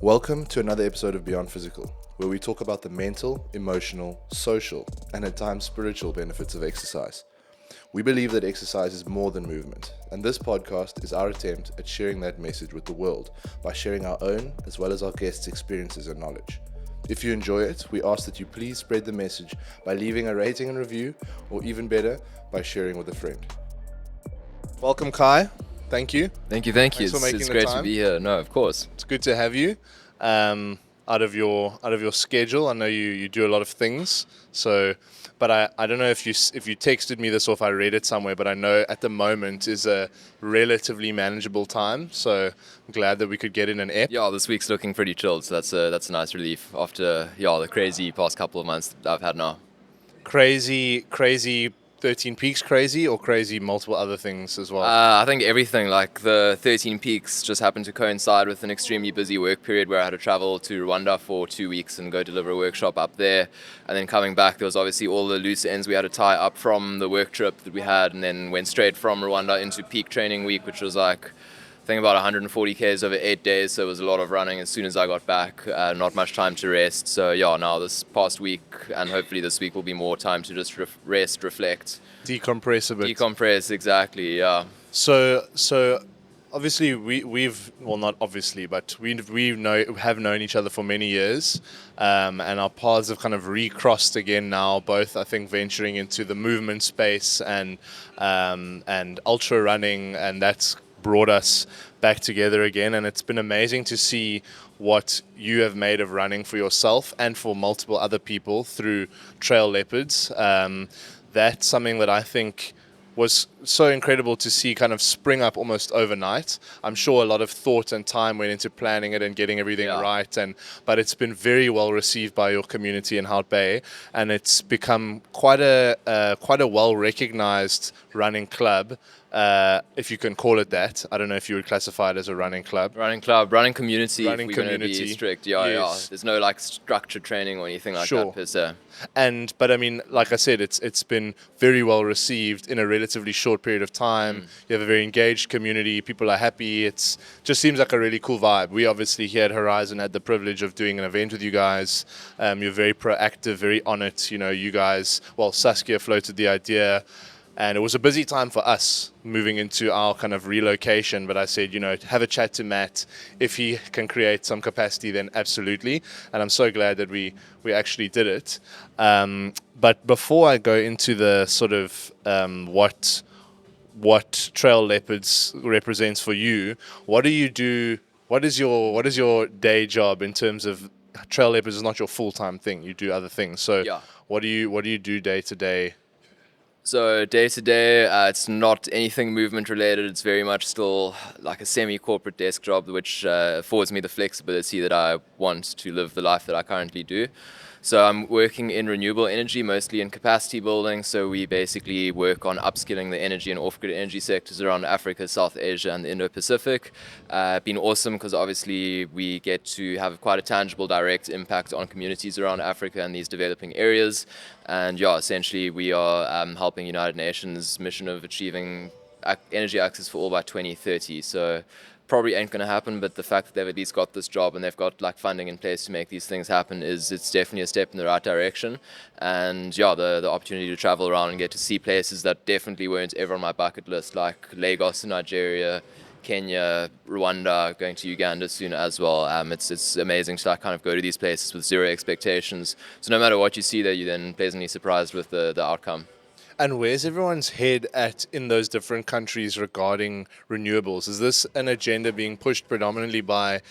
Welcome to another episode of Beyond Physical, where we talk about the mental, emotional, social, and at times spiritual benefits of exercise. We believe that exercise is more than movement, and this podcast is our attempt at sharing that message with the world by sharing our own as well as our guests' experiences and knowledge. If you enjoy it, we ask that you please spread the message by leaving a rating and review, or even better, by sharing with a friend. Welcome, Kai. Thank you. Thank you. Thanks for making It's the great time. to be here. No, of course. It's good to have you out of your schedule. I know you do a lot of things, but I don't know if you texted me this or if I read it somewhere, but I know at the moment is a relatively manageable time, so I'm glad that we could get in an ep. Yeah, this week's looking pretty chilled, so that's a nice relief after the crazy past couple of months that I've had now. Crazy 13 Peaks crazy, or crazy multiple other things as well? I think everything, like the 13 Peaks just happened to coincide with an extremely busy work period where I had to travel to Rwanda for 2 weeks and go deliver a workshop up there. And then coming back, there was obviously all the loose ends we had to tie up from the work trip that we had, and then went straight from Rwanda into peak training week, which was like, I think about 140 Ks over 8 days, so it was a lot of running as soon as I got back, not much time to rest. So now this past week, and hopefully this week will be more time to just rest, reflect. Decompress a bit. Decompress, exactly, yeah. So obviously we've not obviously, but we have known each other for many years, and our paths have kind of recrossed again now. Both, I think, venturing into the movement space and ultra running, and that's brought us back together again. And it's been amazing to see what you have made of running for yourself and for multiple other people through Trail Leopards. That's something that I think was so incredible to see kind of spring up almost overnight. I'm sure a lot of thought and time went into planning it and getting everything right, but it's been very well received by your community in Hout Bay, and it's become quite a well recognized running club, if you can call it that. I don't know if you would classify it as a running club. Running community. If we're going to be strict, yes. There's no like structured training or anything like that per se. But I mean, like I said, it's been very well received in a relatively short period of time. You have a very engaged community. People are happy. It just seems like a really cool vibe. We obviously here at Horizon had the privilege of doing an event with you guys. You're very proactive, very on it. You guys, Saskia floated the idea. And it was a busy time for us moving into our kind of relocation. But I said, have a chat to Matt. If he can create some capacity, then absolutely. And I'm so glad that we actually did it. But before I go into the sort of what Trail Leopards represents for you, what do you do? What is your day job in terms of Trail Leopards is not your full-time thing. You do other things. So what do you do day to day? So day to day, it's not anything movement related. It's very much still like a semi-corporate desk job, which affords me the flexibility that I want to live the life that I currently do. So I'm working in renewable energy, mostly in capacity building. So we basically work on upskilling the energy and off-grid energy sectors around Africa, South Asia, and the Indo-Pacific. Been awesome because obviously we get to have quite a tangible, direct impact on communities around Africa and these developing areas. And essentially we are helping United Nations mission of achieving energy access for all by 2030. So probably ain't going to happen, but the fact that they've at least got this job and they've got like funding in place to make these things happen it's definitely a step in the right direction. And the opportunity to travel around and get to see places that definitely weren't ever on my bucket list, like Lagos in Nigeria, Kenya, Rwanda, going to Uganda soon as well. It's amazing to kind of go to these places with zero expectations. So no matter what you see there, you're then pleasantly surprised with the outcome. And where's everyone's head at in those different countries regarding renewables? Is this an agenda being pushed predominantly by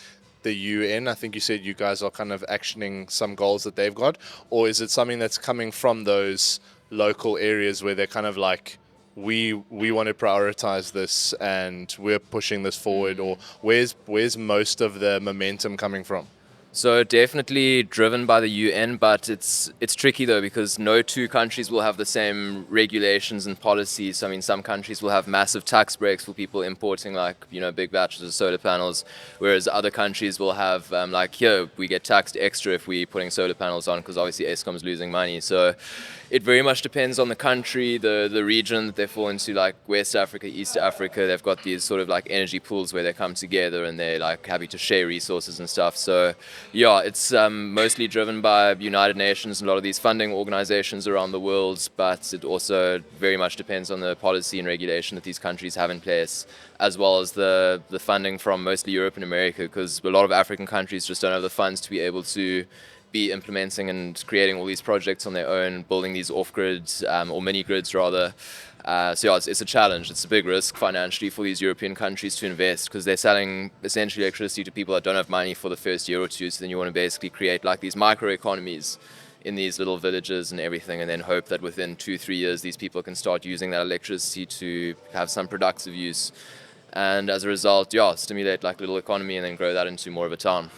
the UN? I think you said you guys are kind of actioning some goals that they've got. Or is it something that's coming from those local areas where they're kind of like, we want to prioritize this and we're pushing this forward? Or where's most of the momentum coming from? So definitely driven by the UN, but it's tricky though because no two countries will have the same regulations and policies. So, I mean, some countries will have massive tax breaks for people importing big batches of solar panels, whereas other countries will have here we get taxed extra if we're putting solar panels on because obviously Eskom's losing money. So it very much depends on the country, the region that they fall into, like West Africa, East Africa. They've got these sort of like energy pools where they come together and they're like happy to share resources and stuff. So yeah, it's mostly driven by United Nations and a lot of these funding organizations around the world, but it also very much depends on the policy and regulation that these countries have in place, as well as the funding from mostly Europe and America, because a lot of African countries just don't have the funds to be able to be implementing and creating all these projects on their own, building these off-grids or mini-grids rather. So yeah, it's a challenge. It's a big risk financially for these European countries to invest because they're selling essentially electricity to people that don't have money for the first year or two. So then you want to basically create like these microeconomies in these little villages and everything, and then hope that within 2-3 years these people can start using that electricity to have some productive use. And as a result, yeah, stimulate like little economy and then grow that into more of a town.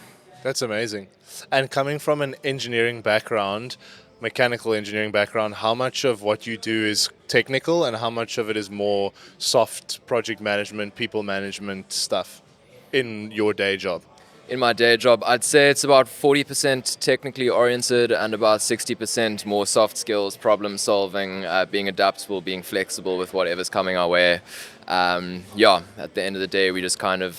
That's amazing. And coming from an engineering background, mechanical engineering background, how much of what you do is technical and how much of it is more soft project management, people management stuff in your day job? In my day job, I'd say it's about 40% technically oriented and about 60% more soft skills, problem solving, being adaptable, being flexible with whatever's coming our way. At the end of the day, we just kind of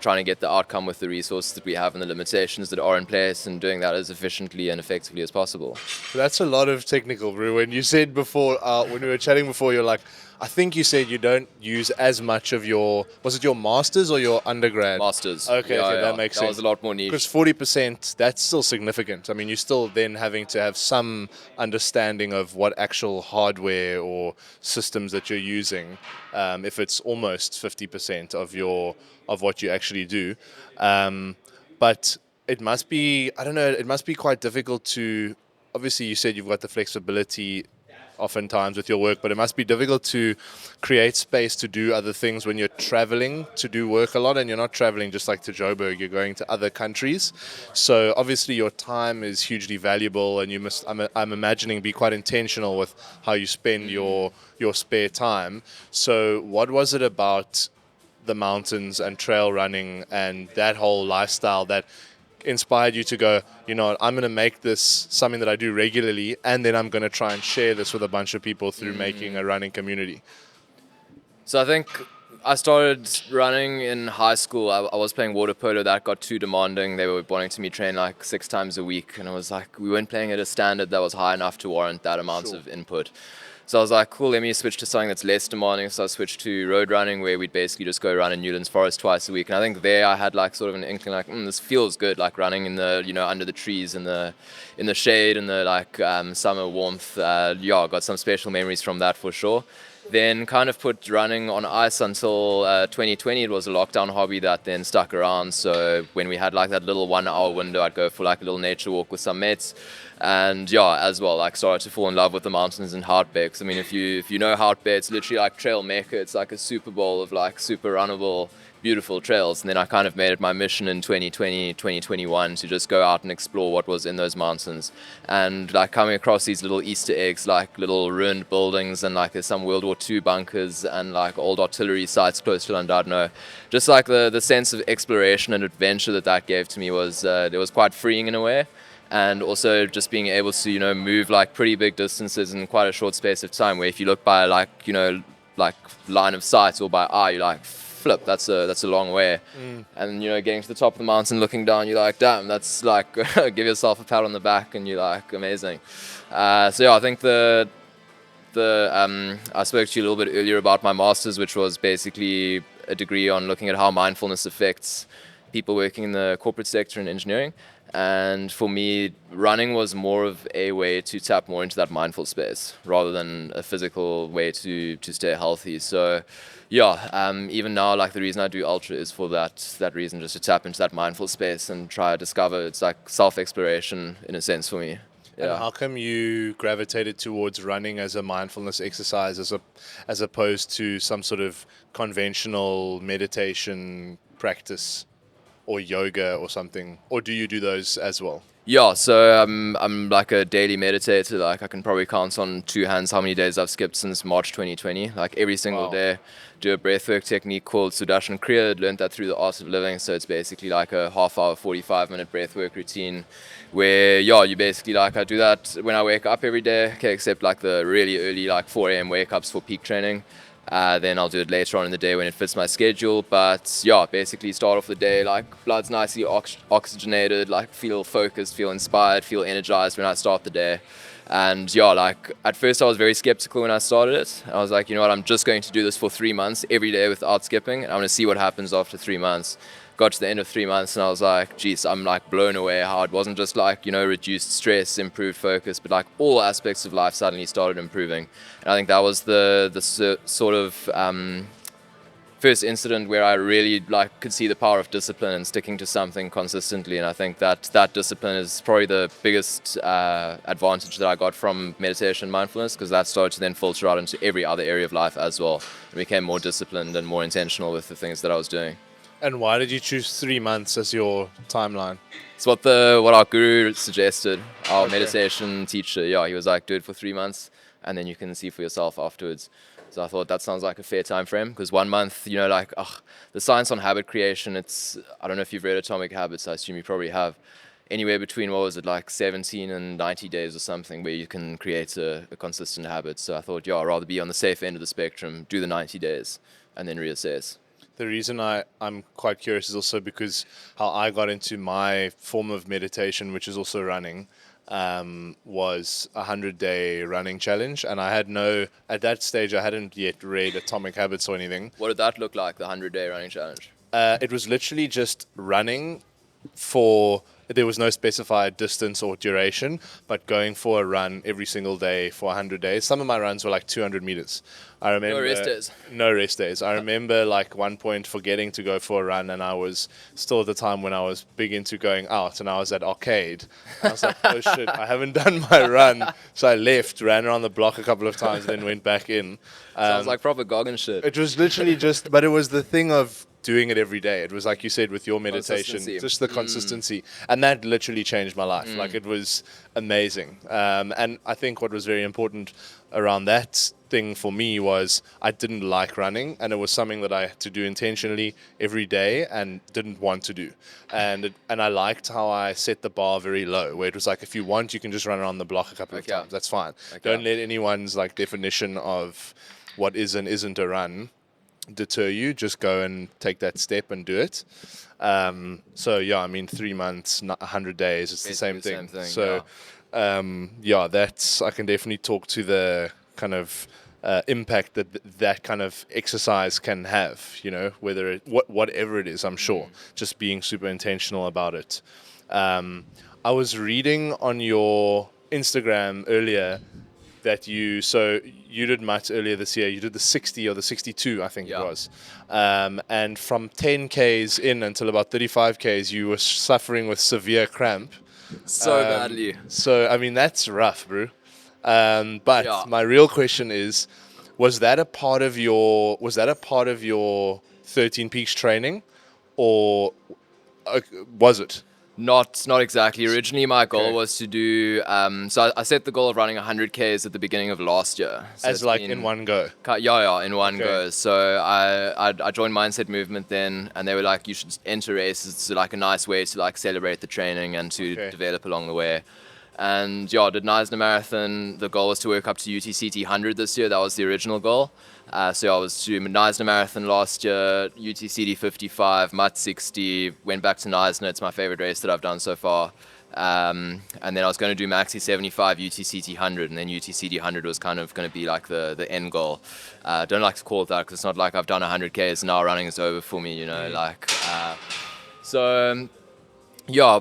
trying to get the outcome with the resources that we have and the limitations that are in place and doing that as efficiently and effectively as possible. That's a lot of technical, Brew. When you said before, when we were chatting before, you're like, I think you said you don't use as much of was it your master's or your undergrad? Masters. Okay, that makes sense. That was a lot more niche. Because 40%, that's still significant. I mean, you're still then having to have some understanding of what actual hardware or systems that you're using, if it's almost 50% of what you actually do. But it must be, I don't know, it must be quite difficult to, obviously you said you've got the flexibility oftentimes with your work, but it must be difficult to create space to do other things when you're traveling to do work a lot, and you're not traveling just like to Joburg, you're going to other countries. So obviously your time is hugely valuable, and you must, I'm imagining, be quite intentional with how you spend your spare time. So what was it about the mountains and trail running and that whole lifestyle that inspired you to go, I'm going to make this something that I do regularly, and then I'm going to try and share this with a bunch of people through making a running community? So I think I started running in high school. I was playing water polo. That got too demanding. They were wanting to me train like 6 times a week, and I was like, we weren't playing at a standard that was high enough to warrant that amount of input. So I was like, cool, let me switch to something that's less demanding. So I switched to road running, where we'd basically just go run in Newlands Forest twice a week. And I think there I had like sort of an inkling, like, this feels good, like running in the, under the trees, in the shade, in the summer warmth. Got some special memories from that for sure. Then kind of put running on ice until 2020. It was a lockdown hobby that then stuck around. So when we had like that little 1 hour window, I'd go for like a little nature walk with some mates. And as well, like started to fall in love with the mountains in Hout Bay. I mean, if you know Hout Bay, it's literally like trail mecca. It's like a Super Bowl of like super runnable, beautiful trails. And then I kind of made it my mission in 2020, 2021 to just go out and explore what was in those mountains. And like coming across these little Easter eggs, like little ruined buildings, and like there's some World War II bunkers and like old artillery sites close to Llandudno. Just like the sense of exploration and adventure that gave to me was it was quite freeing in a way. And also just being able to, move like pretty big distances in quite a short space of time, where if you look by like line of sight or by eye, you're like, flip, that's a long way. And, getting to the top of the mountain, looking down, you're like, damn, that's like, give yourself a pat on the back and you're like, amazing. I think I spoke to you a little bit earlier about my master's, which was basically a degree on looking at how mindfulness affects people working in the corporate sector and engineering. And for me, running was more of a way to tap more into that mindful space rather than a physical way to stay healthy. So even now, like the reason I do ultra is for that reason, just to tap into that mindful space and try to discover. It's like self-exploration in a sense for me. And how come you gravitated towards running as a mindfulness exercise as opposed to some sort of conventional meditation practice or yoga or something, or do you do those as well? Yeah, so I'm like a daily meditator. Like I can probably count on two hands how many days I've skipped since March 2020. Like every single Wow. day, do a breathwork technique called Sudarshan Kriya. Learned that through the Art of Living. So it's basically like a half-hour, 45-minute breathwork routine, where you basically like I do that when I wake up every day. Okay, except like the really early like 4 a.m. wake ups for peak training. Then I'll do it later on in the day when it fits my schedule. But yeah, basically start off the day like blood's nicely oxygenated, like feel focused, feel inspired, feel energized when I start the day. And yeah, like at first I was very skeptical when I started it. I was like, you know what, I'm just going to do this for 3 months every day without skipping. And I'm going to see what happens after 3 months. Got to the end of 3 months and I was like, geez, I'm like blown away how it wasn't just like, reduced stress, improved focus, but like all aspects of life suddenly started improving. And I think that was the sort of first incident where I really like could see the power of discipline and sticking to something consistently. And I think that discipline is probably the biggest advantage that I got from meditation and mindfulness, because that started to then filter out into every other area of life as well. I became more disciplined and more intentional with the things that I was doing. And why did you choose 3 months as your timeline? It's what our guru suggested, our Okay. meditation teacher. Yeah, he was like, do it for 3 months, and then you can see for yourself afterwards. So I thought that sounds like a fair time frame, because 1 month, the science on habit creation. I don't know if you've read Atomic Habits. I assume you probably have. Anywhere between, what was it, like 17 and 90 days or something, where you can create a consistent habit. So I thought, I'd rather be on the safe end of the spectrum, do the 90 days, and then reassess. The reason I'm quite curious is also because how I got into my form of meditation, which is also running, was a 100-day running challenge. And at that stage, I hadn't yet read Atomic Habits or anything. What did that look like, the 100-day running challenge? It was literally just running there was no specified distance or duration, but going for a run every single day for 100 days. Some of my runs were like 200 meters. I remember No rest days. No rest days. I remember like one point forgetting to go for a run, and I was still at the time when I was big into going out, and I was at arcade. I was like, oh shit, I haven't done my run. So I left, ran around the block a couple of times, then went back in. Sounds like proper Goggin shit. It was literally but it was the thing of doing it every day. It was like you said with your meditation, Consistency. just the consistency. And that literally changed my life. Like it was amazing. And I think what was very important around that thing for me was I didn't like running, and it was something that I had to do intentionally every day and didn't want to do. And I liked how I set the bar very low, where it was like, if you want, you can just run around the block a couple of times. That's fine. Don't let anyone's like definition of what is and isn't a run deter you. Just go and take that step and do it. 3 months, not 100 days, it's the same thing. So that's, I can definitely talk to the kind of impact that kind of exercise can have, whether whatever it is. I'm sure just being super intentional about it. I was reading on your Instagram earlier that you did much earlier this year. You did the 60 or the 62, I think it was. And from 10 Ks in until about 35 Ks, you were suffering with severe cramp. So badly. So, I mean, that's rough, bro. But my real question is, was that a part of your 13 Peaks training, or was it? Not exactly. Originally, my goal was to do. So I set the goal of running 100 Ks at the beginning of last year. So as like in one go. In one go. So I joined Mindset Movement then, and they were like, you should enter races. It's like a nice way to like celebrate the training and to develop along the way. And I did Neisner Marathon. The goal was to work up to UTCT 100 this year. That was the original goal. So I was to Neisner Marathon last year, UTCT 55, MUT 60, went back to Neisner. It's my favorite race that I've done so far. And then I was going to do Maxi 75, UTCT 100, and then UTCT 100 was kind of going to be like the end goal. Don't like to call it that, because it's not like I've done 100 Ks and now running is over for me,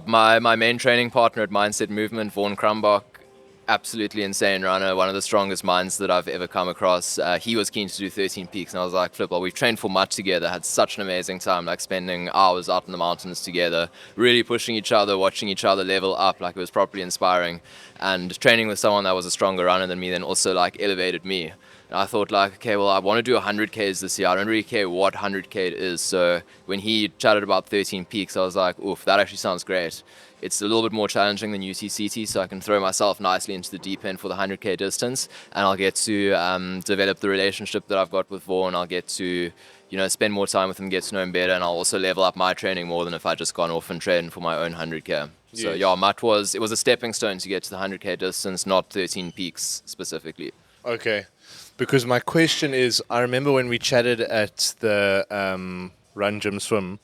my main training partner at Mindset Movement, Vaughan Crumbach, absolutely insane runner, one of the strongest minds that I've ever come across. He was keen to do 13 Peaks, and I was like, flip, well, we've trained for much together, had such an amazing time, like spending hours out in the mountains together, really pushing each other, watching each other level up, like it was properly inspiring. And training with someone that was a stronger runner than me then also like elevated me. And I thought like, okay, well, I want to do 100 Ks this year. I don't really care what 100 K it is. So when he chatted about 13 peaks, I was like, oof, that actually sounds great. It's a little bit more challenging than UTCT, so I can throw myself nicely into the deep end for the 100K distance, and I'll get to develop the relationship that I've got with Vaughan. I'll get to, spend more time with him, get to know him better, and I'll also level up my training more than if I just gone off and trained for my own 100K. So Yes. yeah, Mutt was a stepping stone to get to the 100K distance, not 13 peaks specifically. Okay. Because my question is, I remember when we chatted at the Run Gym Swim,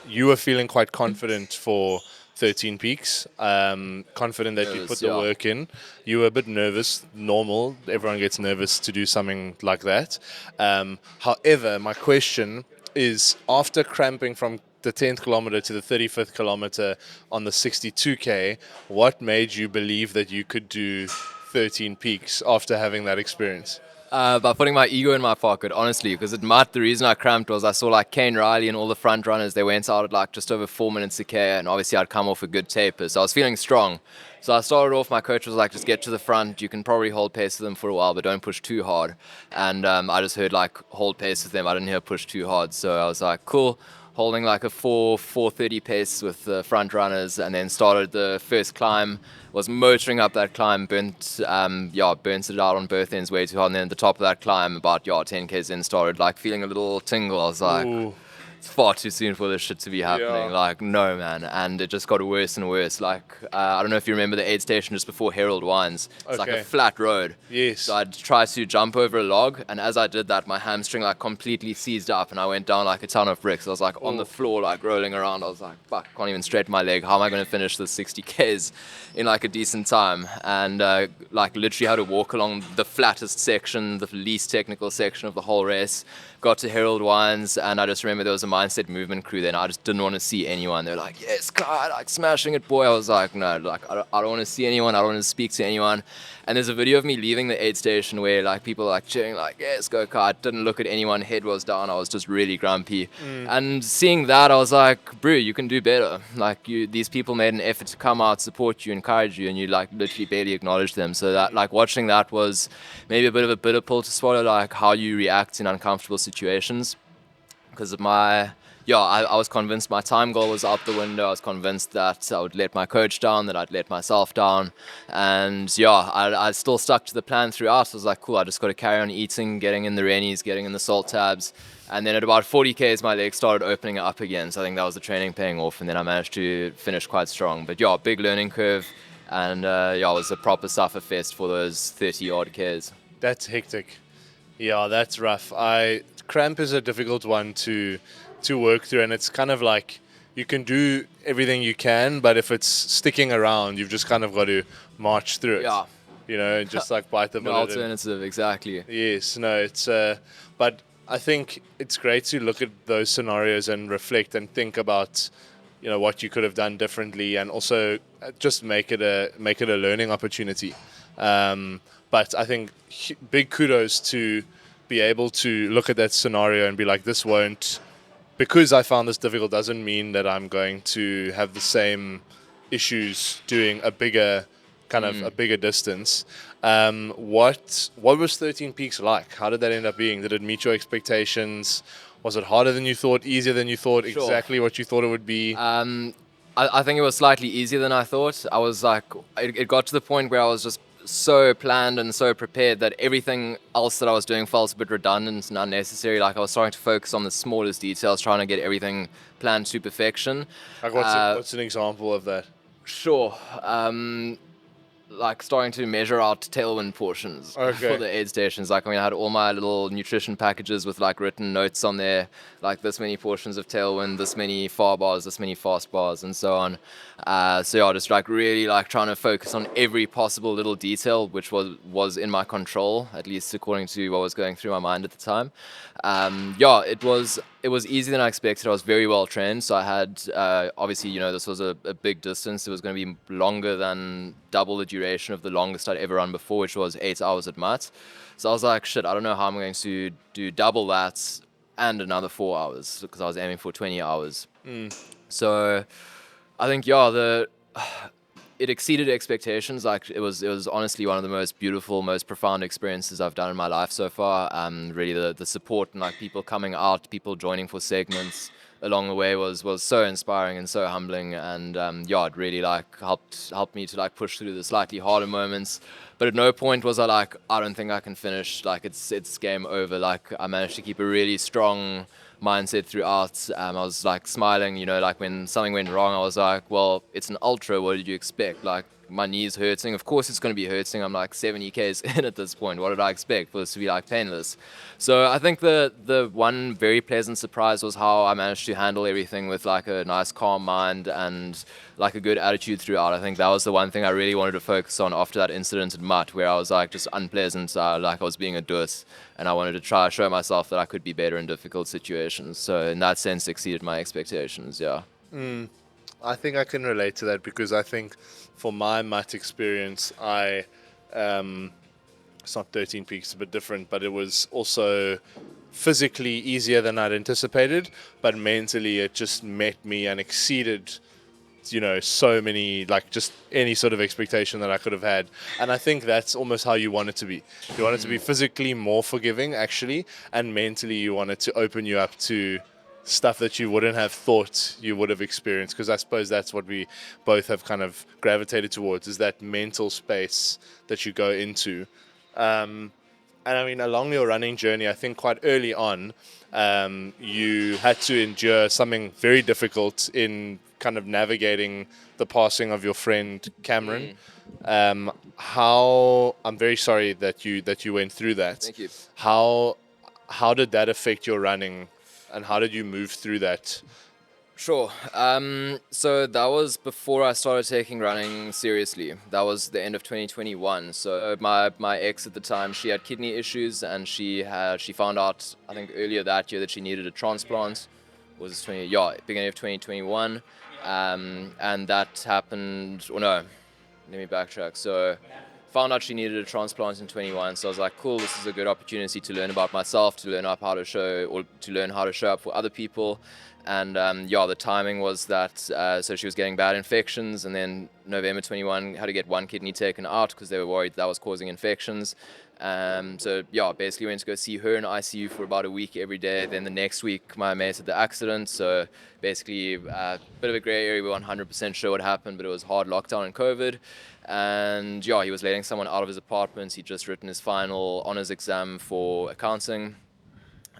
you were feeling quite confident for 13 peaks, confident that you Nervous, put the yeah. work in. You were a bit nervous, normal. Everyone gets nervous to do something like that. However, my question is, after cramping from the 10th kilometer to the 35th kilometer on the 62K, what made you believe that you could do 13 peaks after having that experience? By putting my ego in my pocket, honestly, because the reason I cramped was I saw like Kane Riley and all the front runners, they went out at like just over 4 minutes a K, and obviously I'd come off a good taper, so I was feeling strong. So I started off, my coach was like, just get to the front, you can probably hold pace with them for a while, but don't push too hard. And I just heard like hold pace with them, I didn't hear push too hard, so I was like, cool. Holding like a 4:30 pace with the front runners, and then started the first climb. Was motoring up that climb, burnt it out on both ends way too hard. And then at the top of that climb, about 10 k's in, started like feeling a little tingle. I was like, Ooh, it's far too soon for this shit to be happening. yeah. Like, no, man. And it just got worse and worse. Like, I don't know if you remember the aid station just before Herald Wines. It's like Okay. a flat road. Yes. So I'd try to jump over a log, and as I did that, my hamstring like completely seized up, and I went down like a ton of bricks. I was like on the floor, like rolling around. I was like, fuck, I can't even straighten my leg. How am I going to finish the 60 Ks in like a decent time? And like literally had to walk along the flattest section, the least technical section of the whole race. Got to Herald Wines, and I just remember there was a Mindset Movement crew there, and I just didn't want to see anyone. They were like, yes, Kai, like smashing it, boy. I was like, no, like I don't want to see anyone. I don't want to speak to anyone. And there's a video of me leaving the aid station where like people are like cheering, like, yes, go Kai. I didn't look at anyone. Head was down. I was just really grumpy. And seeing that, I was like, bro, you can do better. Like these people made an effort to come out, support you, encourage you, and you like literally barely acknowledge them. So that like watching that was maybe a bit of a bitter pill to swallow, like how you react in uncomfortable situations. Because of I was convinced my time goal was out the window. I was convinced that I would let my coach down, that I'd let myself down. And I still stuck to the plan throughout. I was like, cool, I just got to carry on eating, getting in the rennies, getting in the salt tabs. And then at about 40 Ks, my legs started opening up again. So I think that was the training paying off. And then I managed to finish quite strong. But big learning curve. And it was a proper suffer fest for those 30 odd Ks. That's hectic. Yeah, that's rough. Cramp is a difficult one to work through, and it's kind of like you can do everything you can, but if it's sticking around, you've just kind of got to march through it. Yeah. And just like bite the No bullet. alternative, exactly. Yes, no, it's but I think it's great to look at those scenarios and reflect and think about what you could have done differently, and also just make it a learning opportunity. But I think big kudos to be able to look at that scenario and be like, this won't, because I found this difficult doesn't mean that I'm going to have the same issues doing a bigger a bigger distance. What was 13 Peaks like? How did that end up being? Did it meet your expectations? Was it harder than you thought, easier than you thought, Sure. exactly what you thought it would be? I think it was slightly easier than I thought. I was like, it got to the point where I was just so planned and so prepared that everything else that I was doing felt a bit redundant and unnecessary. Like I was starting to focus on the smallest details, trying to get everything planned to perfection. Like what's an example of that? Sure. Like starting to measure out tailwind portions for the aid stations. Like, I had all my little nutrition packages with like written notes on there, like this many portions of tailwind, this many far bars, this many fast bars, and so on. Just like really like trying to focus on every possible little detail, which was in my control, at least according to what was going through my mind at the time. It was easier than I expected. I was very well trained, so I had obviously this was a big distance. It was going to be longer than double the duration of the longest I'd ever run before, which was 8 hours at Mutt. So I was like, shit, I don't know how I'm going to do double that and another 4 hours, because I was aiming for 20 hours. So I think it exceeded expectations. Like it was honestly one of the most beautiful, most profound experiences I've done in my life so far. Really the support and like people coming out, people joining for segments along the way was so inspiring and so humbling. And yeah, it really like helped me to like push through the slightly harder moments. But at no point was I like, I don't think I can finish. Like it's game over. Like I managed to keep a really strong mindset throughout. I was like smiling, like when something went wrong, I was like, well, it's an ultra. What did you expect? Like my knee's hurting. Of course it's going to be hurting. I'm like 70 Ks in at this point. What did I expect for this to be like painless? So I think the one very pleasant surprise was how I managed to handle everything with like a nice calm mind and like a good attitude throughout. I think that was the one thing I really wanted to focus on after that incident at Mutt, where I was like just unpleasant, like I was being a doos, and I wanted to try to show myself that I could be better in difficult situations. So in that sense, exceeded my expectations. Yeah. I think I can relate to that because I think for my Mutt experience, it's not 13 peaks, a bit different, but it was also physically easier than I'd anticipated, but mentally it just met me and exceeded so many, like just any sort of expectation that I could have had. And I think that's almost how you want it to be. You want it to be physically more forgiving, actually, and mentally you want it to open you up to stuff that you wouldn't have thought you would have experienced, because I suppose that's what we both have kind of gravitated towards, is that mental space that you go into. And I mean, along your running journey, I think quite early on, you had to endure something very difficult in kind of navigating the passing of your friend Cameron. How I'm very sorry that you went through that. Thank you. How did that affect your running, and how did you move through that? Sure. So that was before I started taking running seriously. That was the end of 2021. So my ex at the time, she had kidney issues, and she found out, I think earlier that year, that she needed a transplant. Beginning of 2021, and that happened. Or no, let me backtrack. So found out she needed a transplant in 21. So I was like, cool, this is a good opportunity to learn about myself, to learn how to show up for other people. And the timing was that, so she was getting bad infections, and then November 21 had to get one kidney taken out because they were worried that was causing infections. Basically went to go see her in ICU for about a week every day. Then the next week, my mate had the accident. So basically, a bit of a grey area. We weren't 100% sure what happened, but it was hard lockdown and COVID. And he was letting someone out of his apartment. He'd just written his final honours exam for accounting.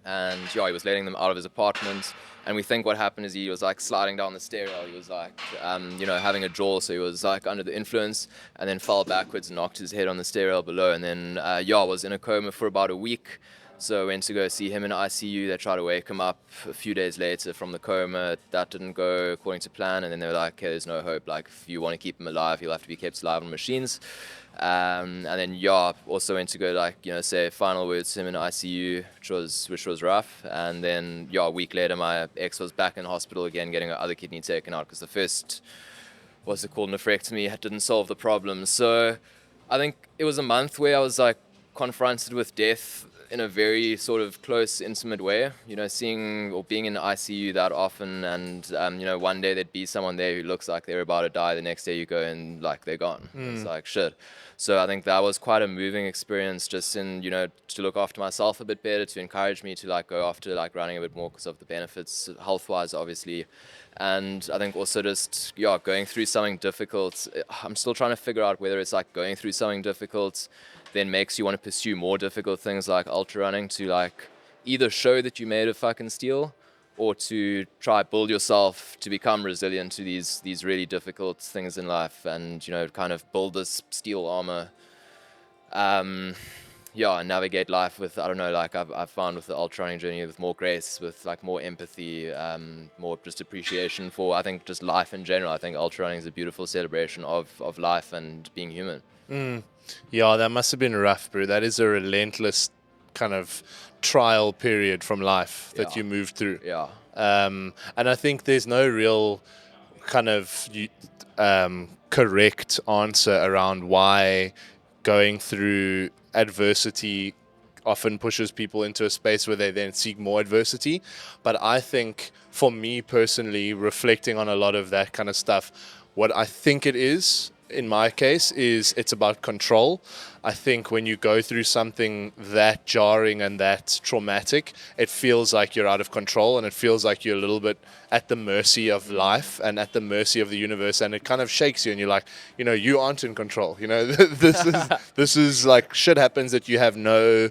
And he was letting them out of his apartment. And we think what happened is he was like sliding down the stairwell. He was like, having a jaw. So he was like under the influence, and then fell backwards and knocked his head on the stairwell below. And then, was in a coma for about a week. So I went to go see him in ICU. They tried to wake him up a few days later from the coma. That didn't go according to plan. And then they were like, okay, there's no hope. Like, if you want to keep him alive, he'll have to be kept alive on machines. And then also went to go say final words to him in ICU, which was rough. And then a week later, my ex was back in hospital again, getting her other kidney taken out because the first, what's it called, nephrectomy didn't solve the problem. So I think it was a month where I was like confronted with death in a very sort of close, intimate way, seeing or being in the ICU that often. And, one day there'd be someone there who looks like they're about to die. The next day you go and like they're gone. It's like shit. So I think that was quite a moving experience, just in, to look after myself a bit better, to encourage me to like go after like running a bit more because of the benefits health-wise, obviously. And I think also just, going through something difficult. I'm still trying to figure out whether it's like going through something difficult then makes you want to pursue more difficult things like ultra running, to like either show that you made of fucking steel, or to try build yourself to become resilient to these really difficult things in life, and kind of build this steel armor. And navigate life with, I don't know, like I've found with the ultra running journey, with more grace, with like more empathy, more just appreciation for, I think, just life in general. I think ultra running is a beautiful celebration of life and being human. Yeah, that must have been rough, bro. That is a relentless kind of trial period from life that you moved through. Yeah. And I think there's no real kind of correct answer around why going through adversity often pushes people into a space where they then seek more adversity. But I think, for me personally, reflecting on a lot of that kind of stuff, what I think it is in my case, is it's about control. I think when you go through something that jarring and that traumatic, it feels like you're out of control, and it feels like you're a little bit at the mercy of life and at the mercy of the universe, and it kind of shakes you, and you're like, you aren't in control. This is like shit happens that you have no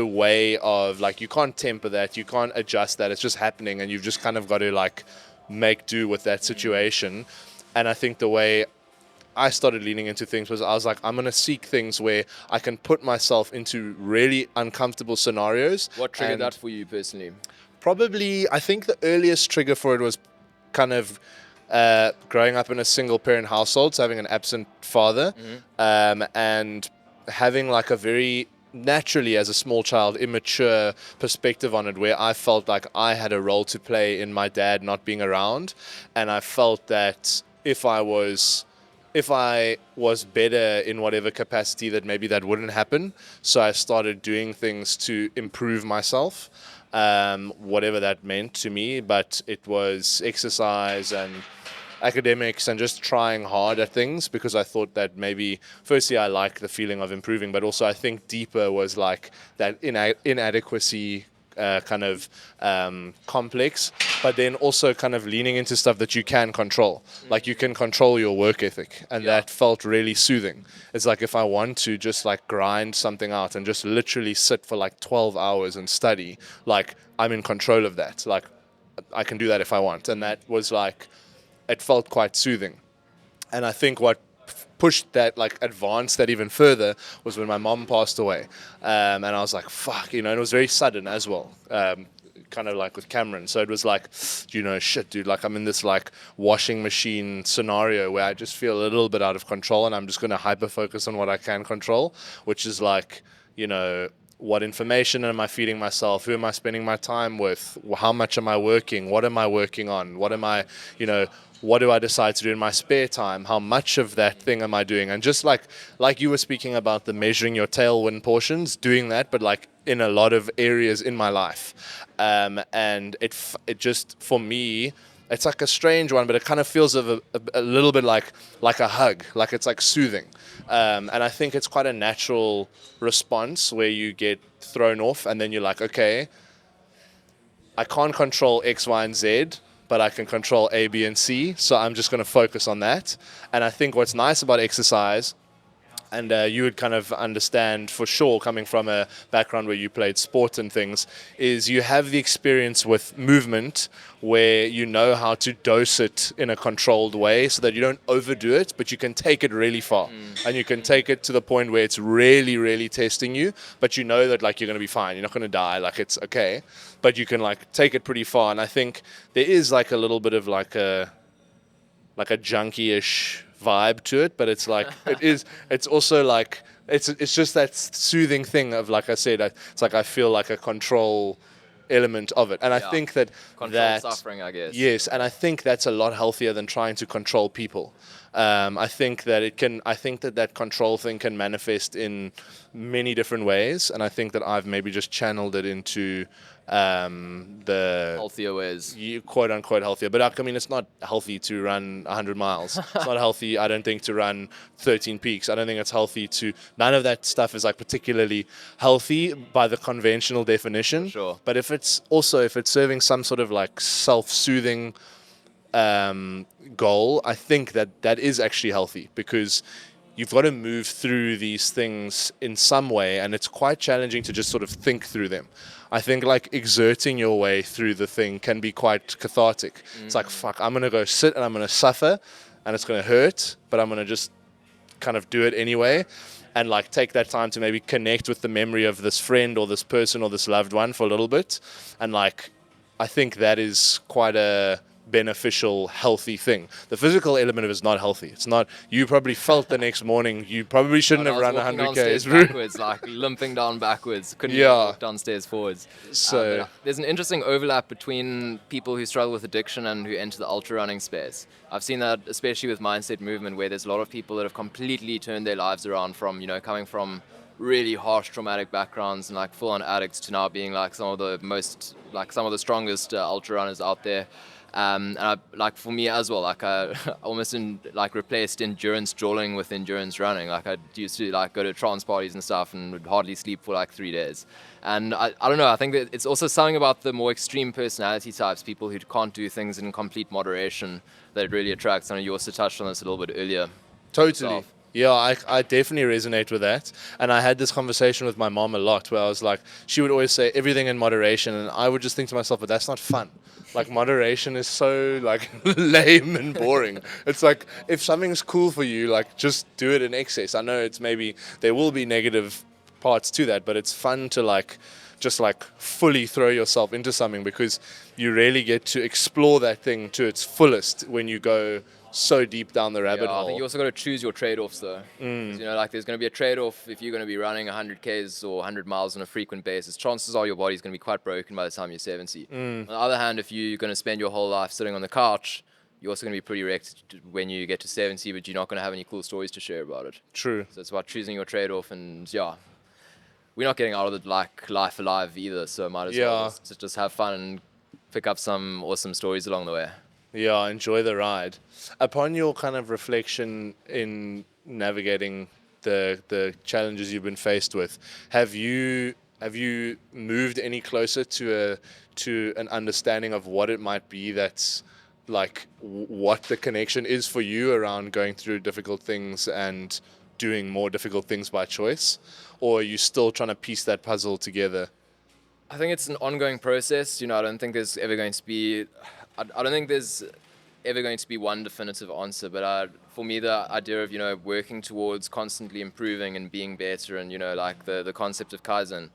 way of, like, you can't temper that, you can't adjust that, it's just happening, and you've just kind of got to like make do with that situation. And I think the way I started leaning into things was I was like, I'm going to seek things where I can put myself into really uncomfortable scenarios. What triggered that for you personally? Probably, I think the earliest trigger for it was kind of growing up in a single parent household, so having an absent father, and having like a very naturally, as a small child, immature perspective on it, where I felt like I had a role to play in my dad not being around, and I felt that if I was better in whatever capacity, that maybe that wouldn't happen. So I started doing things to improve myself, whatever that meant to me, but it was exercise and academics and just trying hard at things, because I thought that maybe firstly I like the feeling of improving, but also I think deeper was like that inadequacy kind of complex, but then also kind of leaning into stuff that you can control. Like you can control your work ethic, and that felt really soothing. It's like if I want to just like grind something out and just literally sit for like 12 hours and study, like I'm in control of that. Like I can do that if I want. And that was like, it felt quite soothing. And I think what pushed that, like advanced that even further, was when my mom passed away. And I was like, fuck, and it was very sudden as well. Kind of like with Cameron. So it was like, shit, dude, like I'm in this like washing machine scenario where I just feel a little bit out of control, and I'm just going to hyper focus on what I can control, which is like, what information am I feeding myself? Who am I spending my time with? How much am I working? What am I working on? What am I, what do I decide to do in my spare time? How much of that thing am I doing? And just like you were speaking about the measuring your tailwind portions, doing that, but like in a lot of areas in my life. And it just, for me, it's like a strange one, but it kind of feels a little bit like a hug, like it's like soothing. And I think it's quite a natural response where you get thrown off, and then you're like, okay, I can't control X, Y, and Z, but I can control A, B, and C. So I'm just going to focus on that. And I think what's nice about exercise, and you would kind of understand for sure, coming from a background where you played sport and things, is you have the experience with movement where you know how to dose it in a controlled way so that you don't overdo it, but you can take it really far. And you can take it to the point where it's really, really testing you, but you know that like you're going to be fine. You're not going to die. Like it's okay, but you can like take it pretty far. And I think there is like a little bit of like a junkie-ish vibe to it, but it's like it's also like it's just that soothing thing of, like I said, it's like I feel like a control element of it, and I think that Suffering, I guess. Yes, and I think that's a lot healthier than trying to control people. I think that that control thing can manifest in many different ways, and I think that I've maybe just channeled it into the healthier ways, quote unquote healthier. But I mean, it's not healthy to run 100 miles. It's not healthy, I don't think, to run 13 peaks. I don't think it's healthy to. None of that stuff is like particularly healthy by the conventional definition. Sure. But if it's serving some sort of like self-soothing goal, I think that is actually healthy, because you've got to move through these things in some way, and it's quite challenging to just sort of think through them. I think like exerting your way through the thing can be quite cathartic. It's like, fuck, I'm going to go sit and I'm going to suffer, and it's going to hurt, but I'm going to just kind of do it anyway, and like take that time to maybe connect with the memory of this friend or this person or this loved one for a little bit. And like, I think that is quite a beneficial, healthy thing. The physical element of it is not healthy. It's not. You probably felt the next morning you probably shouldn't have run 100 k's backwards, like limping down backwards. Couldn't walk downstairs forwards. So there's an interesting overlap between people who struggle with addiction and who enter the ultra running space. I've seen that especially with mindset movement, where there's a lot of people that have completely turned their lives around from, coming from really harsh traumatic backgrounds and like full-on addicts to now being like some of the strongest ultra runners out there. And like for me as well, like I almost replaced endurance jawling with endurance running. Like I used to like go to trance parties and stuff and would hardly sleep for like 3 days. And I don't know, I think that it's also something about the more extreme personality types, people who can't do things in complete moderation, that it really attracts. I know you also touched on this a little bit earlier. Totally. Yourself. Yeah, I definitely resonate with that. And I had this conversation with my mom a lot where I was like, she would always say everything in moderation. And I would just think to myself, but that's not fun. Like, moderation is so, like, lame and boring. It's like, if something's cool for you, like, just do it in excess. I know it's maybe, there will be negative parts to that, but it's fun to, like, just like fully throw yourself into something because you really get to explore that thing to its fullest when you go so deep down the rabbit Yeah, I think hole. you also got to choose your trade-offs though. 'Cause, you know, like there's going to be a trade-off if you're going to be running 100 k's or 100 miles on a frequent basis. Chances are your body's going to be quite broken by the time you're 70. On the other hand, if you're going to spend your whole life sitting on the couch, you're also going to be pretty wrecked when you get to 70, but you're not going to have any cool stories to share about it. True. So it's about choosing your trade-off, and yeah, we're not getting out of it like life alive either. So might as well just have fun and pick up some awesome stories along the way. Yeah, enjoy the ride. Upon your kind of reflection in navigating the challenges you've been faced with, have you moved any closer to an understanding of what it might be that's like what the connection is for you around going through difficult things and doing more difficult things by choice, or are you still trying to piece that puzzle together? I think it's an ongoing process. You know, I don't think there's ever going to be. I don't think there's ever going to be one definitive answer. But for me, the idea of working towards constantly improving and being better, and like the concept of Kaizen.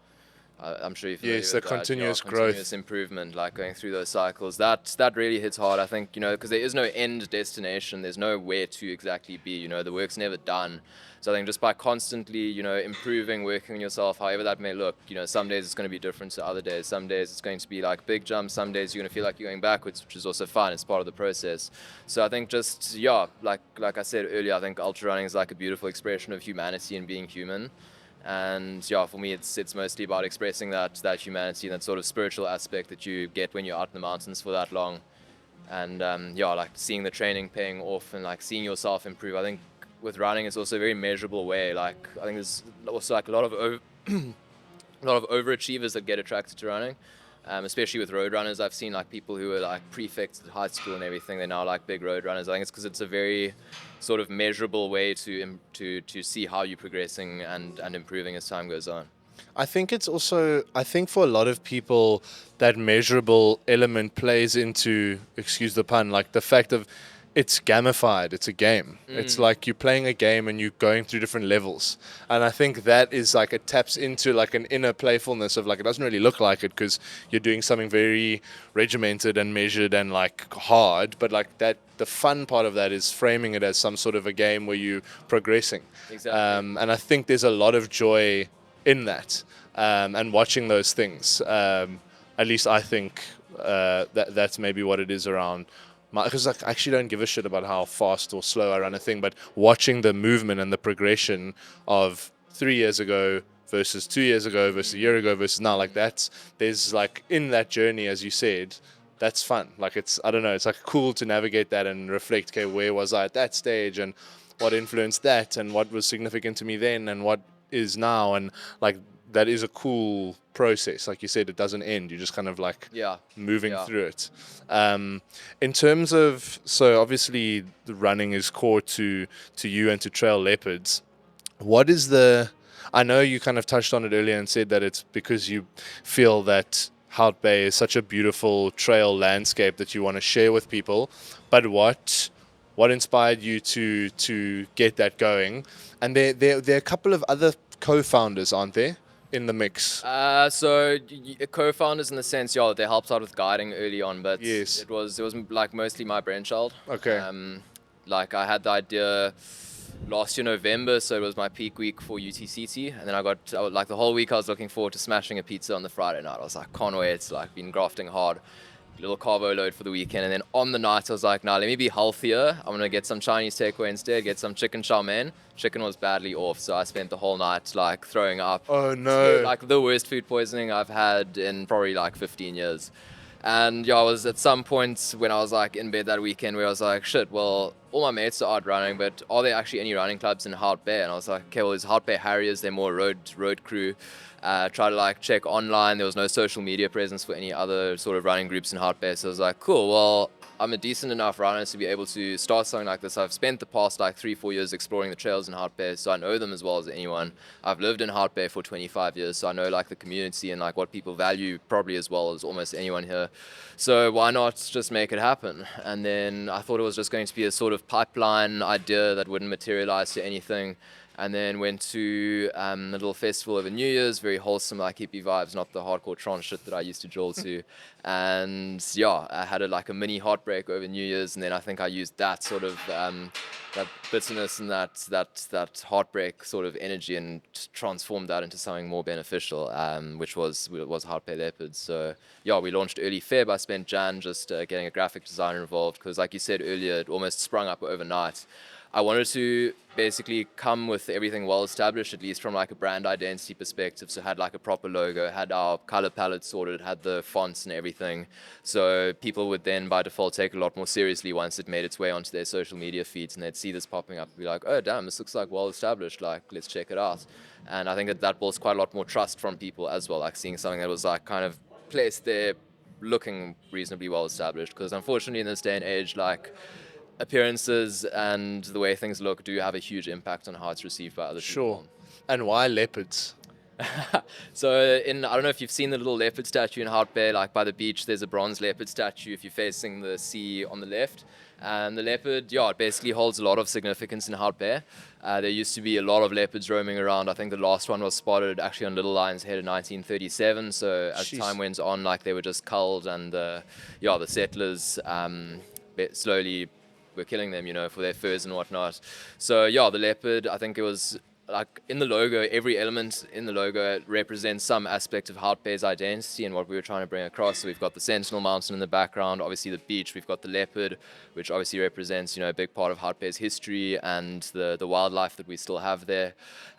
I'm sure you're familiar Yes, with the that. continuous Continuous growth. improvement, like going through those cycles. That really hits hard. I think because there is no end destination. There's no where to exactly be. The work's never done. So I think just by constantly, improving, working on yourself, however that may look, some days it's going to be different to other days. Some days it's going to be like big jumps. Some days you're going to feel like you're going backwards, which is also fun. It's part of the process. So I think just, like I said earlier, I think ultra running is like a beautiful expression of humanity and being human. And yeah, for me, it's mostly about expressing that humanity and that sort of spiritual aspect that you get when you're out in the mountains for that long. And like seeing the training paying off and like seeing yourself improve. I think with running, it's also a very measurable way. Like I think there's also like a lot of overachievers that get attracted to running, especially with road runners. I've seen like people who were like prefects at high school and everything. They're now like big road runners. I think it's because it's a very sort of measurable way to see how you're progressing and improving as time goes on. I think it's also, I think for a lot of people, that measurable element plays into, excuse the pun, like the fact of it's gamified, it's a game. It's like you're playing a game and you're going through different levels. And I think that is like, it taps into like an inner playfulness of like, it doesn't really look like it because you're doing something very regimented and measured and like hard, but like that, the fun part of that is framing it as some sort of a game where you're progressing. Exactly. And I think there's a lot of joy in that, and watching those things. At least I think that's maybe what it is around. Because like, I actually don't give a shit about how fast or slow I run a thing, but watching the movement and the progression of 3 years ago versus 2 years ago versus a year ago versus now, like there's like in that journey, as you said, that's fun. Like I don't know, it's like cool to navigate that and reflect, okay, where was I at that stage and what influenced that and what was significant to me then and what is now, and like that is a cool process. Like you said, it doesn't end. You're just kind of like moving through it. In terms of, so obviously the running is core to you and to Trail Leopards. What is I know you kind of touched on it earlier and said that it's because you feel that Hout Bay is such a beautiful trail landscape that you want to share with people. But what inspired you to get that going? And there are a couple of other co-founders, aren't there, in the mix? So co-founders in the sense, they helped out with guiding early on, but Yes. it was like mostly my brainchild. Okay. Like I had the idea last year November, so it was my peak week for UTCT, and then like the whole week I was looking forward to smashing a pizza on the Friday night. I was like, can't wait. It's like been grafting hard. Little carbo load for the weekend, and then on the night I was like, nah, let me be healthier. I'm gonna get some Chinese takeaway instead, get some chicken chow mein. Chicken was badly off, so I spent the whole night like throwing up. Oh no. Like the worst food poisoning I've had in probably like 15 years. And yeah, I was at some point when I was like in bed that weekend where I was like, shit, well, all my mates are out running, but are there actually any running clubs in Hout Bay? And I was like, okay, well, there's Hout Bay Harriers, they're more road crew. Try to like check online. There was no social media presence for any other sort of running groups in Hout Bay. So I was like, cool, well, I'm a decent enough runner to be able to start something like this. I've spent the past like 3-4 years exploring the trails in Hout Bay, so I know them as well as anyone. I've lived in Hout Bay for 25 years, so I know like the community and like what people value probably as well as almost anyone here. So why not just make it happen? And then I thought it was just going to be a sort of pipeline idea that wouldn't materialize to anything. And then went to a little festival over New Year's, very wholesome, like hippie vibes, not the hardcore trance shit that I used to jaw to. And yeah, I had like a mini heartbreak over New Year's, and then I think I used that sort of that bitterness and that heartbreak sort of energy and transformed that into something more beneficial, which was Hout Bay Leopards. So yeah, we launched early Feb. I spent Jan just getting a graphic designer involved because, like you said earlier, it almost sprung up overnight. I wanted to basically come with everything well established, at least from like a brand identity perspective. So had like a proper logo, had our color palette sorted, had the fonts and everything. So people would then by default take a lot more seriously once it made its way onto their social media feeds, and they'd see this popping up and be like, oh damn, this looks like well established, like let's check it out. And I think that builds quite a lot more trust from people as well, like seeing something that was like kind of placed there looking reasonably well established. Because unfortunately in this day and age, like appearances and the way things look do have a huge impact on how it's received by other Sure. people. And why leopards? So I don't know if you've seen the little leopard statue in Hout Bay, like by the beach, there's a bronze leopard statue if you're facing the sea on the left. And the leopard, yeah, it basically holds a lot of significance in Hout Bay. There used to be a lot of leopards roaming around. I think the last one was spotted actually on Little Lion's Head in 1937. So as Jeez. time went on, like they were just culled, and the settlers slowly were killing them, for their furs and whatnot. So yeah, the leopard, I think it was like in the logo, every element in the logo represents some aspect of Hout Bay's identity and what we were trying to bring across. So we've got the Sentinel Mountain in the background, obviously the beach, we've got the leopard, which obviously represents, a big part of Hout Bay's history and the wildlife that we still have there.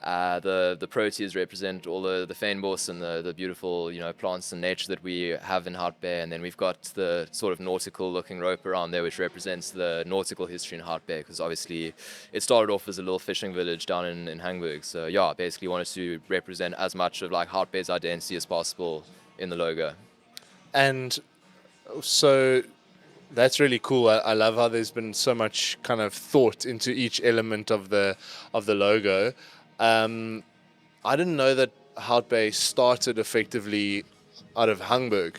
The proteas represent all the fynbos and the beautiful, plants and nature that we have in Hout Bay. And then we've got the sort of nautical looking rope around there, which represents the nautical history in Hout Bay, because obviously it started off as a little fishing village down in Hamburg. So yeah, basically wanted to represent as much of like Hout Bay's identity as possible in the logo. And so that's really cool. I love how there's been so much kind of thought into each element of the logo. I didn't know that Hout Bay started effectively out of Hamburg.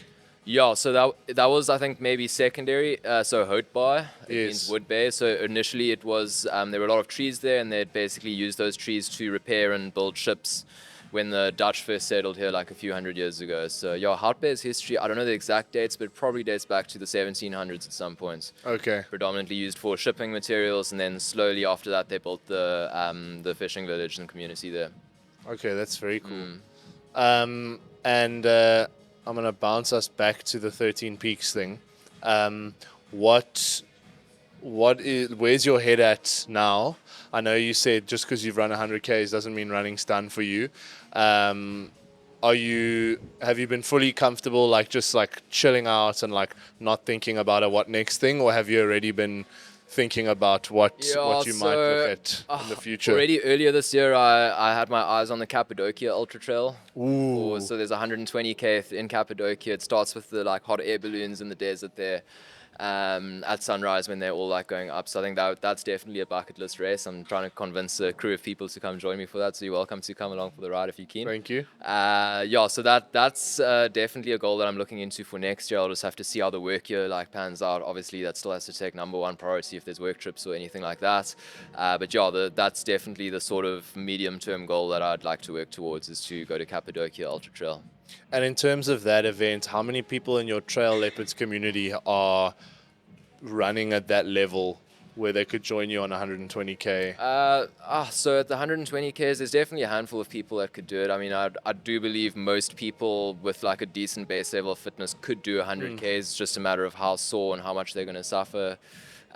Yeah, so that was, I think, maybe secondary. So Hout Bay, it means wood bay. So initially it was, there were a lot of trees there, and they'd basically used those trees to repair and build ships when the Dutch first settled here like a few hundred years ago. So yeah, Hout Bay's history, I don't know the exact dates, but it probably dates back to the 1700s at some point. Okay. Predominantly used for shipping materials, and then slowly after that they built the fishing village and community there. Okay, that's very cool. I'm going to bounce us back to the 13 Peaks thing. Where's your head at now? I know you said just because you've run 100 Ks doesn't mean running's done for you. Have you been fully comfortable, like just like chilling out and like not thinking about a what next thing, or have you already been thinking about what you might look at in the future? Already earlier this year, I had my eyes on the Cappadocia Ultra Trail. Ooh. So there's 120K in Cappadocia. It starts with the like hot air balloons in the desert there. At sunrise when they're all like going up. So I think that's definitely a bucket list race. I'm trying to convince a crew of people to come join me for that. So you're welcome to come along for the ride if you're keen. Thank you. So that's definitely a goal that I'm looking into for next year. I'll just have to see how the work year like pans out. Obviously that still has to take number one priority if there's work trips or anything like that. That's definitely the sort of medium term goal that I'd like to work towards, is to go to Cappadocia Ultra Trail. And in terms of that event, how many people in your Trail Leopards community are running at that level where they could join you on 120K? So at the 120Ks, there's definitely a handful of people that could do it. I mean, I do believe most people with like a decent base level of fitness could do 100Ks. It's just a matter of how sore and how much they're going to suffer.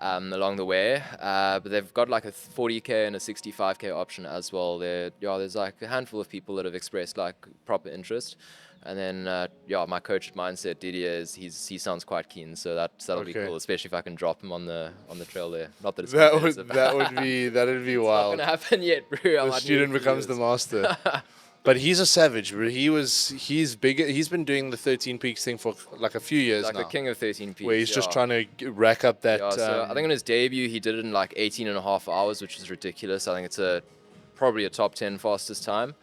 along the way. But they've got like a 40k and a 65k option as well. There's like a handful of people that have expressed like proper interest. And then, my coach at Mindset, Didier, he sounds quite keen, so that'll be Okay. cool, especially if I can drop him on the trail there. Not that it's That competitive. would be It's not wild. gonna happen yet, bro. The student becomes the master. But he's a savage, bro. He's bigger. He's been doing the 13 peaks thing for like a few years like now. the king of 13 peaks. Where he's just trying to rack up that. Yeah, so I think on his debut he did it in like 18 and a half hours, which is ridiculous. I think it's probably a top 10 fastest time.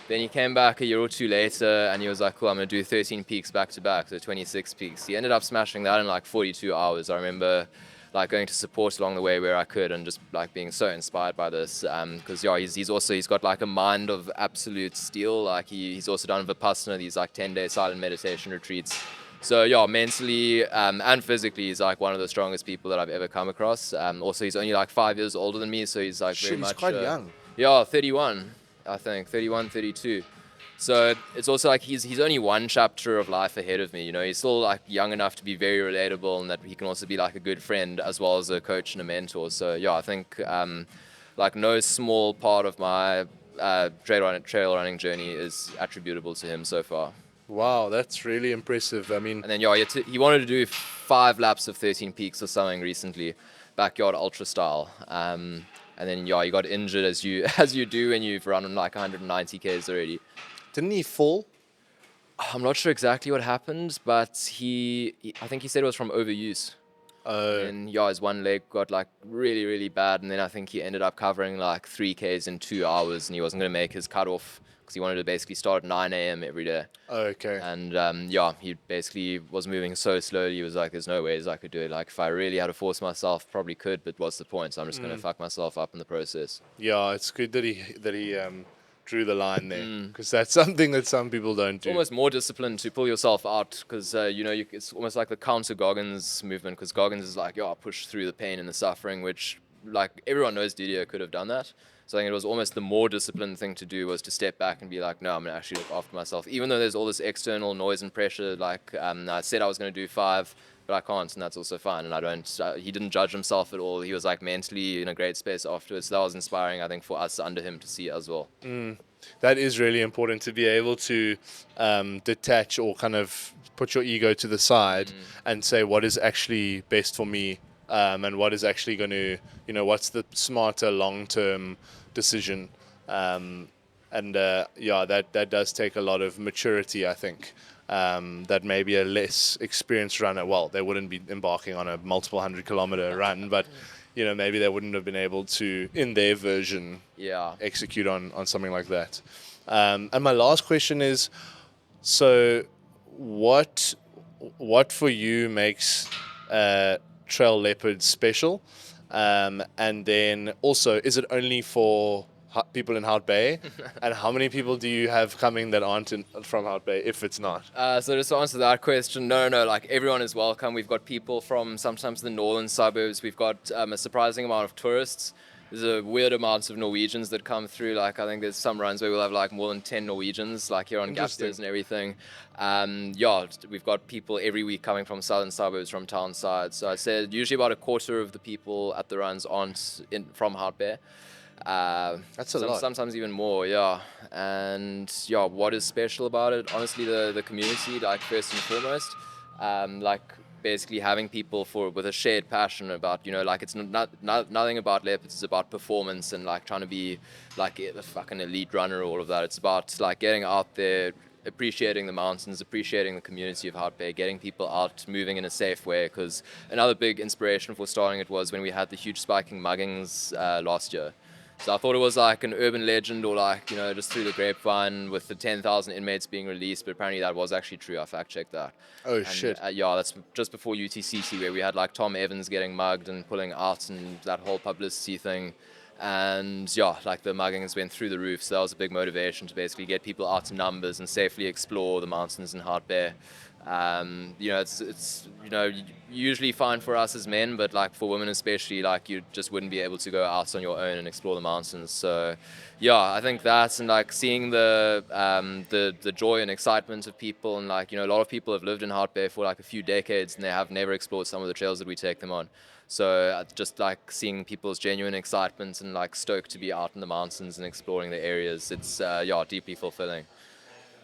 Then he came back a year or two later and he was like, cool, I'm going to do 13 peaks back to back, so 26 peaks. He ended up smashing that in like 42 hours. I remember like going to support along the way where I could and just like being so inspired by this. Because he's got like a mind of absolute steel. Like he's also done Vipassana, these like 10-day silent meditation retreats. So mentally and physically, he's like one of the strongest people that I've ever come across. Also, he's only like 5 years older than me, so he's like very much. He's quite young. Yeah, 31, I think, 31, 32. So it's also like he's only one chapter of life ahead of me. You know, he's still like young enough to be very relatable, and that he can also be like a good friend as well as a coach and a mentor. So I think like no small part of my trail running journey is attributable to him so far. Wow, that's really impressive. I mean, And then he wanted to do 5 laps of 13 peaks or something recently, backyard ultra style. And then he got injured as you do when you've run on like 190 k's already. didn't he fall? I'm not sure exactly what happened, but I think he said it was from overuse. And his one leg got like really, really bad, and then I think he ended up covering like 3Ks in 2 hours, and he wasn't going to make his cutoff because he wanted to basically start at 9 a.m. every day. Okay. And he basically was moving so slowly. He was like, there's no ways I could do it. Like if I really had to force myself, probably could, but what's the point? So I'm just going to fuck myself up in the process. Yeah, it's good that he drew the line there, because that's something that some people don't do. Almost more discipline to pull yourself out, because it's almost like the counter Goggins movement, because Goggins is like, push through the pain and the suffering, which like everyone knows Didier could have done that. So I think it was almost the more disciplined thing to do was to step back and be like, no, I'm going to actually look after myself. Even though there's all this external noise and pressure, like I said I was going to do 5, but I can't, and that's also fine. And he didn't judge himself at all. He was like mentally in a great space afterwards. So that was inspiring, I think, for us under him to see as well. That is really important, to be able to detach or kind of put your ego to the side and say what is actually best for me, and what is actually going to, what's the smarter long-term decision. That does take a lot of maturity, I think. That maybe a less experienced runner, well, they wouldn't be embarking on a multiple 100-kilometer run, but maybe they wouldn't have been able to, in their version, execute on something like that. And my last question is, so what for you makes Trail Leopards special? And then also, is it only for people in Hout Bay? And how many people do you have coming that aren't from Hout Bay, if it's not? So just to answer that question, no, like everyone is welcome. We've got people from sometimes the northern suburbs. We've got a surprising amount of tourists. There's a weird amount of Norwegians that come through. Like I think there's some runs where we'll have like more than 10 Norwegians, like here on Gaspers and everything. We've got people every week coming from southern suburbs, from town sides. So I said usually about a quarter of the people at the runs aren't from Hout Bay. That's a lot. Sometimes even more, And what is special about it? Honestly, the community, like first and foremost, like basically having people with a shared passion about, like it's nothing about leopards. It's about performance and like trying to be like a fucking elite runner, all of that. It's about like getting out there, appreciating the mountains, appreciating the community of Hout Bay, getting people out, moving in a safe way. Because another big inspiration for starting it was when we had the huge spiking muggings last year. So I thought it was like an urban legend, or like, just through the grapevine with the 10,000 inmates being released, but apparently that was actually true. I fact-checked that. Oh, shit. That's just before UTCC, where we had like Tom Evans getting mugged and pulling out and that whole publicity thing. And like the muggings went through the roof, so that was a big motivation to basically get people out in numbers and safely explore the mountains in Hout Bay. It's usually fine for us as men, but like for women especially, like you just wouldn't be able to go out on your own and explore the mountains. So I think that, and like seeing the joy and excitement of people, and like a lot of people have lived in Hout Bay for like a few decades and they have never explored some of the trails that we take them on. So I just like seeing people's genuine excitement and like stoked to be out in the mountains and exploring the areas. It's deeply fulfilling,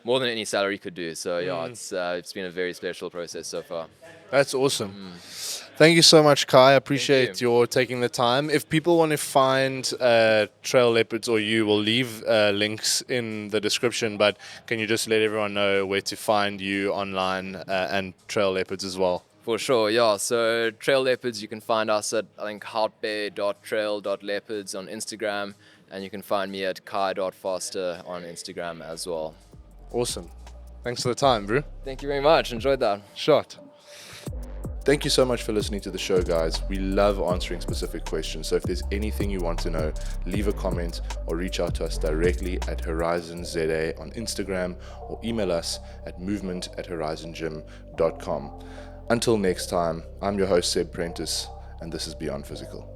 more than any salary could do. So it's been a very special process so far. That's awesome. Thank you so much, Kai. I appreciate you. your taking the time. If people want to find Trail Leopards or you, we'll leave links in the description, but can you just let everyone know where to find you online and Trail Leopards as well? For sure, yeah. So Trail Leopards, you can find us at, I think, houtbay.trail.leopards on Instagram, and you can find me at kai.forster on Instagram as well. Awesome. Thanks for the time, bro. Thank you very much. Enjoyed that. Shot. Thank you so much for listening to the show, guys. We love answering specific questions. So if there's anything you want to know, leave a comment or reach out to us directly at HorizonZA on Instagram or email us at movement@horizongym.com. Until next time, I'm your host, Seb Prentice, and this is Beyond Physical.